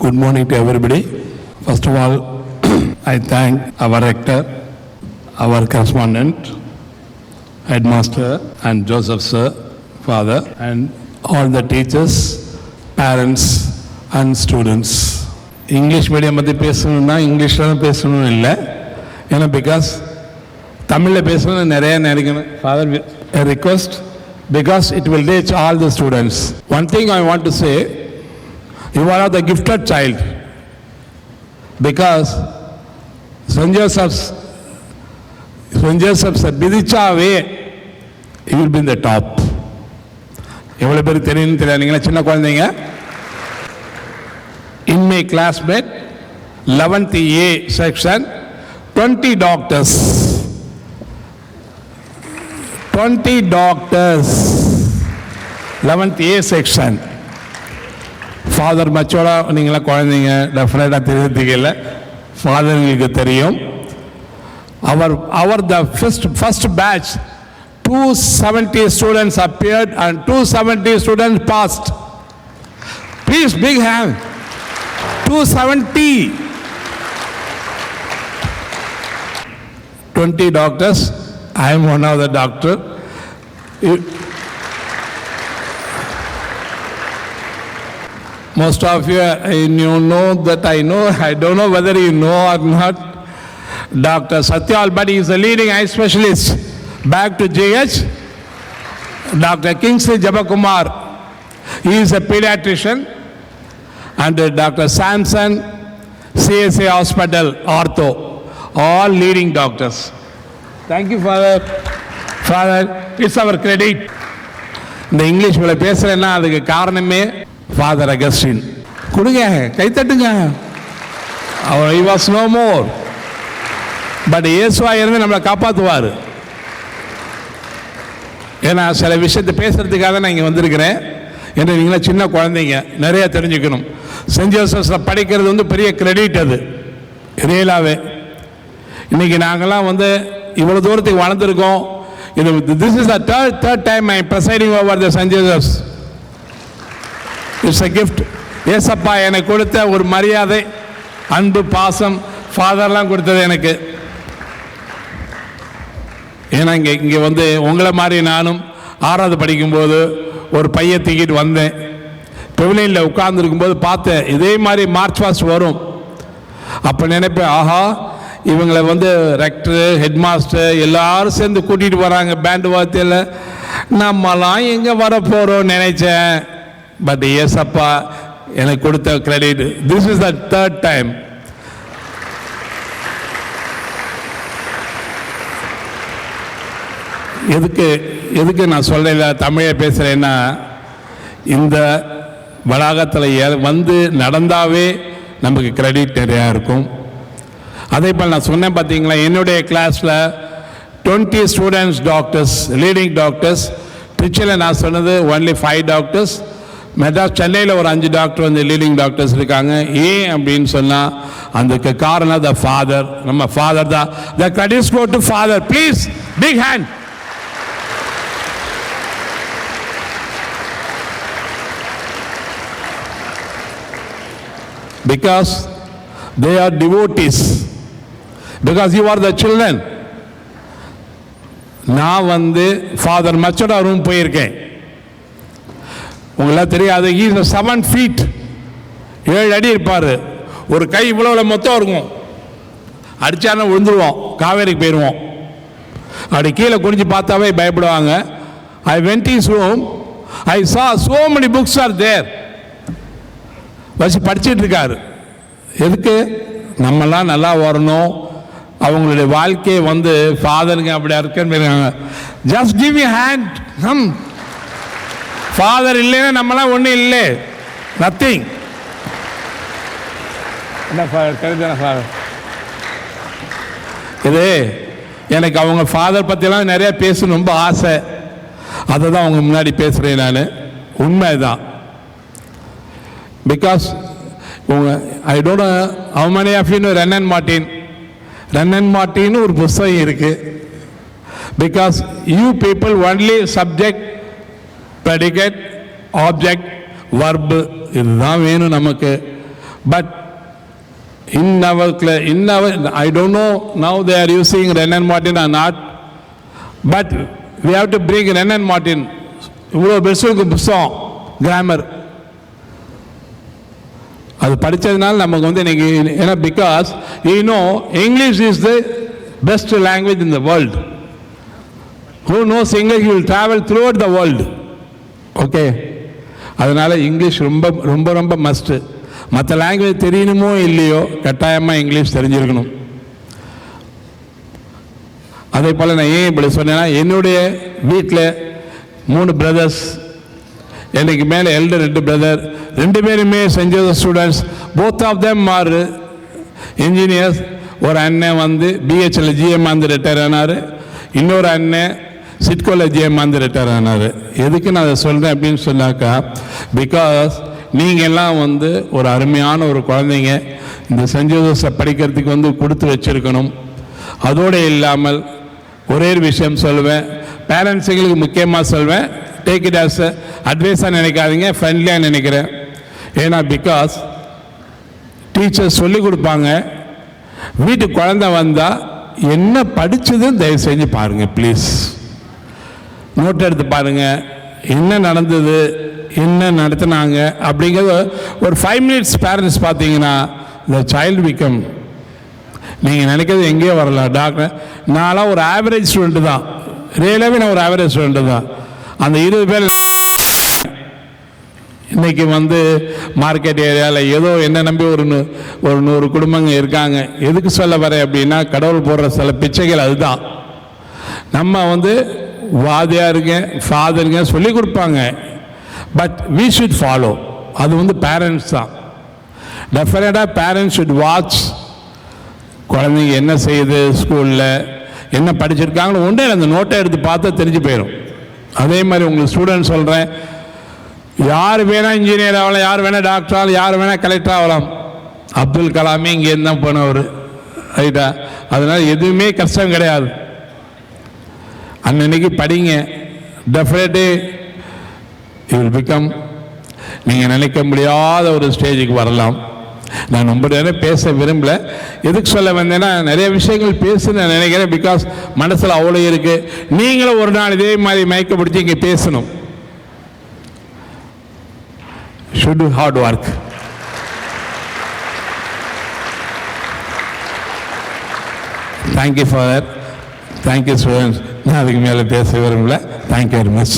Good morning to everybody. First of all, I thank our rector, our correspondent, headmaster and Joseph sir, father, and all the teachers, parents and students. English medium பற்றி பேசணும்னா இங்கிலீஷில் தான் பேசணும்னு இல்லை, ஏன்னா because தமிழில் பேசணும்னு நிறைய நினைக்கணும். Father, a request, because it will reach all the students. One thing I want to say, you are the gifted child, because St. Joseph's பிதிச்சாவே you will be in the top. எவ்வளோ பேர் தெரியும் தெரியாதுங்களா? சின்ன குழந்தைங்க. In my classmate 11th A section 20 doctors 11th A section. Father மச்சோட நீங்களாம் குழந்தைங்க டெஃபினட்டாக தெரிஞ்சுக்கல. ஃபாதருக்கு தெரியும். அவர் the first batch 270 students appeared and 270 students passed. Please, big hand. 270. 20 doctors. I am one of the doctor. Most of you know that I know. I don't know whether you know or not. Dr. Satya Albadi is a leading eye specialist. Back to GH. Dr. Kingsley Jabakumar, he is a pediatrician. And Dr. Samson, CSA Hospital, Ortho. All leading doctors. Thank you, Father. Father, it's our credit. இந்த English மேலே பேசுகிறேன்னா அதுக்கு காரணமே father Augustine. கொடுங்க, கைத்தட்டுங்க. அவர் he was no more. But இயேசுவாக இருந்து நம்மளை காப்பாற்றுவார். ஏன்னா சில விஷயத்தை பேசுகிறதுக்காக தான் நான் இங்கே வந்திருக்கிறேன். ஏன்னா நீங்களாம் சின்ன குழந்தைங்க, நிறைய தெரிஞ்சுக்கணும். சென்ட் ஜோசப்ஸில் படிக்கிறது வந்து பெரிய கிரெடிட். அது ரியலாகவே இன்றைக்கி நாங்கள்லாம் வந்து இவ்வளோ தூரத்துக்கு வளர்ந்துருக்கோம். This is the third time I presiding over the saint Joseph's. It's a gift. ஏசப்பா எனக்கு கொடுத்த ஒரு மரியாதை, அன்பு, பாசம் ஃபாதர்லாம் கொடுத்தது எனக்கு. ஏன்னா இங்கே வந்து உங்களை மாதிரி நானும் 6வது படிக்கும்போது ஒரு பையன் தூக்கிட்டு வந்தேன். பெவிலியனில் உட்கார்ந்துருக்கும்போது பார்த்தேன் இதே மாதிரி மார்ச் பாஸ்ட் வரும். அப்போ நினைப்பேன், ஆஹா இவங்களை வந்து ரெக்டரு, ஹெட் மாஸ்டர் எல்லாரும் சேர்ந்து கூட்டிகிட்டு வராங்க பேண்டு வார்த்தையில். நம்மலாம் எங்கே வரப்போகிறோம் நினைச்சேன். பட் ஏசப்பா எனக்கு கொடுத்த credit. This is the third time. எதுக்கு நான் சொல்கிறேன் தமிழை பேசுகிறேன்னா, இந்த வளாகத்தில் வந்து நடந்தாவே நமக்கு கிரெடிட் நிறையா இருக்கும். அதே போல் நான் சொன்னேன் பார்த்தீங்களா, என்னுடைய கிளாஸில் 20 ஸ்டூடெண்ட்ஸ் டாக்டர்ஸ், லீடிங் டாக்டர்ஸ். திருச்சியில் நான் சொன்னது ஒன்லி 5 டாக்டர்ஸ். மெட்ராஸ் சென்னையில் ஒரு 5 டாக்டர் வந்து லீடிங் டாக்டர்ஸ் இருக்காங்க. ஏன் அப்படின்னு சொன்னால் அதுக்கு காரணம் த ஃபாதர். நம்ம ஃபாதர் தான். The credits go to father. Please big hand. Because they are devotees. Because you are the children. நான் வந்து ஃபாதர் மச்சோட ரூம் போயிருக்கேன். உங்களாம் தெரியாது. he is 7 feet, 7 அடி இருப்பார். ஒரு கை இவ்வளோ மொத்தம் இருக்கும். அடித்தானே விழுந்துருவோம், காவேரிக்கு போயிடுவோம். அப்படி கீழே குனிஞ்சு பார்த்தாவே பயப்படுவாங்க. I went his room. I saw so many books are there. வச்சு படிச்சுட்டு இருக்காரு. எதுக்கு? நம்மெல்லாம் நல்லா வரணும். அவங்களுடைய வாழ்க்கையை வந்து ஃபாதருங்க அப்படி இருக்காங்க. Just give you hand. Father இல்லைன்னா நம்மளாம் ஒன்றும் இல்லை, நத்திங். என்ன ஃபாதர்? இது எனக்கு அவங்க ஃபாதர் பற்றிலாம் நிறைய பேசணும் ரொம்ப ஆசை. அதை தான் அவங்க முன்னாடி பேசுகிறேன் நான். உண்மைதான். Because I don't know how many of you know Renan Martin. Renan Martin ஒரு புத்தகம் இருக்கு. Because you people only subject, predicate, object, verb இதுதான் வேணும் நமக்கு. But I don't know now they are using Wren and Martin or not, but we have to bring Wren and Martin, இவ்வளோ பெருசுக்கு புத்தகம் grammar அது படித்ததுனால நமக்கு வந்து இன்னைக்கு ஏன்னா because English is the best language in the world. Who knows English will travel throughout the world. Okay, அதனால் English ரொம்ப ரொம்ப ரொம்ப மஸ்ட்டு. மற்ற லாங்குவேஜ் தெரியணுமோ இல்லையோ கட்டாயமாக இங்கிலீஷ் தெரிஞ்சிருக்கணும். அதே போல் நான் ஏன் இப்படி சொன்னேன்னா, என்னுடைய வீட்டில் 3 பிரதர்ஸ், எனக்கு மேலே எல்டர் 2 பிரதர், 2 பேருமே saint Joseph students. Both of them are engineers. ஒரு அண்ணன் வந்து பிஹெச்ல ஜிஎம் வந்து ரிட்டையர் ஆனார், இன்னொரு அண்ணன் சிட்கோவில் ஜிஎம் வந்து ரிட்டையர் ஆனார். எதுக்கு நான் அதை சொல்கிறேன் அப்படின்னு சொன்னாக்கா, பிகாஸ் நீங்கள் எல்லாம் வந்து ஒரு அருமையான ஒரு குழந்தைங்க, இந்த சென்ட் ஜோசப் படிக்கிறதுக்கு வந்து கொடுத்து வச்சுருக்கணும். அதோடு இல்லாமல் ஒரே ஒரு விஷயம் சொல்லுவேன், பேரண்ட்ஸுங்களுக்கு முக்கியமாக சொல்வேன், டேக் இட் ஆஸ் அட்வைஸாக நினைக்காதீங்க, ஃப்ரெண்ட்லியாக நினைக்கிறேன். ஏன்னா பிகாஸ் டீச்சர்ஸ் சொல்லிக் கொடுப்பாங்க, வீட்டுக்கு குழந்தை வந்தால் என்ன படித்ததுன்னு தயவு செஞ்சு பாருங்கள் ப்ளீஸ். நோட் எடுத்து பாருங்கள், என்ன நடந்தது, என்ன நடத்தினாங்க அப்படிங்கிறது ஒரு 5 மினிட்ஸ் பேரண்ட்ஸ் பார்த்தீங்கன்னா இந்த சைல்டு பிகம், நீங்கள் நினைக்கிறது எங்கேயோ வரலாம். டாக்டர் நான்லாம் ஒரு ஆவரேஜ் ஸ்டூடெண்ட்டு தான், ரியலாகவே நான் ஒரு ஆவரேஜ் ஸ்டூடெண்ட்டு தான். அந்த 20 பேர் இன்றைக்கி வந்து மார்க்கெட் ஏரியாவில் ஏதோ என்ன நம்பி ஒரு 100 குடும்பங்க இருக்காங்க. எதுக்கு சொல்ல வரேன் அப்படின்னா, கடவுள் போடுற சில பிச்சைகள் அதுதான். நம்ம வந்து வாதியாருங்க ஃபாதருங்க சொல்லிக் கொடுப்பாங்க, பட் we should follow. அது வந்து பேரண்ட்ஸ் தான். டெஃபினட்டாக பேரண்ட்ஸ் ஷுட் வாட்ச் குழந்தைங்க என்ன செய்யுது, ஸ்கூலில் என்ன படிச்சிருக்காங்கன்னு ஒன்றே அந்த நோட்டை எடுத்து பார்த்தா தெரிஞ்சு போயிடும். அதே மாதிரி உங்களுக்கு ஸ்டூடெண்ட் சொல்கிறேன், யார் வேணால் இன்ஜினியர் ஆகலாம், யார் வேணால் டாக்டர் ஆகலாம், யார் வேணால் கலெக்டர் ஆகலாம். அப்துல் கலாமே இங்கேருந்து தான் போனவர், ரைட்டா? அதனால் எதுவுமே கஷ்டம் கிடையாது. அன்னைக்கு படிங்க, டெஃபினெட்லி யூ வில் பிகம், நீங்கள் நினைக்க முடியாத ஒரு ஸ்டேஜுக்கு வரலாம். நான் ரொம்ப நேரம் பேச விரும்பல. எதுக்கு சொல்ல வந்தேன்னா, நிறைய விஷயங்கள் பேச நான் நினைக்கிறேன், பிகாஸ் மனசில் அவ்வளோ இருக்குது. நீங்களும் ஒரு நாள் இதே மாதிரி மயக்கப்படுத்தி இங்கே பேசணும். should do hard work. Thank you for that. Thank you students. நான் அதுக்கு மேலே பேச விரும்பல. Thank you very much.